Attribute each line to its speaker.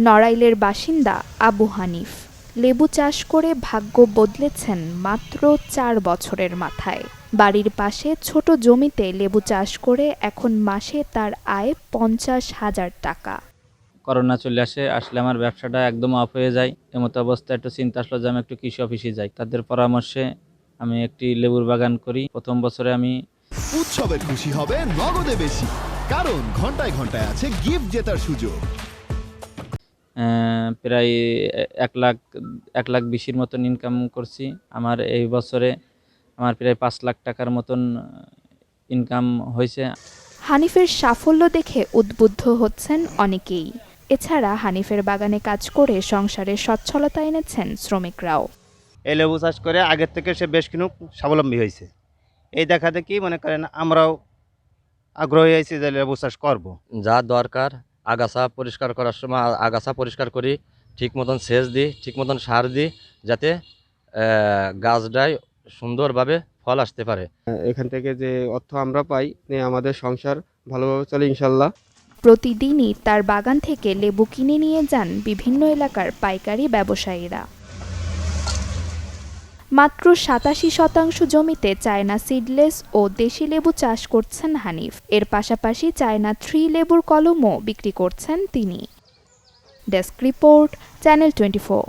Speaker 1: নড়াইলের বাসিন্দা আবু হানিফ লেবু চাষ করে ভাগ্য বদলেছেন মাত্র ৪ বছরের মাথায়। বাড়ির পাশে ছোট জমিতে লেবু চাষ করে এখন মাসে তার আয় ৫০,০০০ টাকা।
Speaker 2: করোনা চলে আসলে আমার ব্যবসাটা একদম অফ হয়ে যায়। এমতো অবস্থায় একটু চিন্তা আসলো যে আমি একটু কৃষি অফিসে যাই। তাদের পরামর্শে আমি একটি লেবুর বাগান করি। প্রথম বছরে আমি
Speaker 3: উৎসবে খুশি হবে নগদে বেশি, কারণ ঘন্টায় ঘন্টায় আছে গিফট জেতার সুযোগ।
Speaker 2: প্রায় ১,২০,০০০ মতন ইনকাম করছি। আমার এই বছরে আমার প্রায় ৫,০০,০০০ টাকার মতন ইনকাম হয়েছে।
Speaker 1: হানিফের সাফল্য দেখে উদ্বুদ্ধ হচ্ছেন অনেকেই। এছাড়া হানিফের বাগানে কাজ করে সংসারে সচ্ছলতা এনেছেন শ্রমিকরাও।
Speaker 4: এই লেবু চাষ করে আগের থেকে সে বেশ কিছু স্বাবলম্বী হয়েছে। এই দেখা দেখি মনে করেন আমরাও আগ্রহী হয়েছি যে লেবু চাষ করবো।
Speaker 5: যা দরকার আগাছা পরিষ্কার করার সময় আগাছা পরিষ্কার করি, ঠিক মতন সেচ দিই, ঠিক মতন সার দিই, যাতে গাছটায় সুন্দরভাবে ফল আসতে পারে।
Speaker 6: এখান থেকে যে অর্থ আমরা পাই আমাদের সংসার ভালোভাবে চলে ইনশাল্লাহ।
Speaker 1: প্রতিদিনই তার বাগান থেকে লেবু কিনে নিয়ে যান বিভিন্ন এলাকার পাইকারি ব্যবসায়ীরা। মাত্র ৮৭% জমিতে চায়না সিডলেস ও দেশি লেবু চাষ করছেন হানিফ। এর পাশাপাশি চায়না 3 লেবুর কলমও বিক্রি করছেন তিনি। Desk report, channel 24।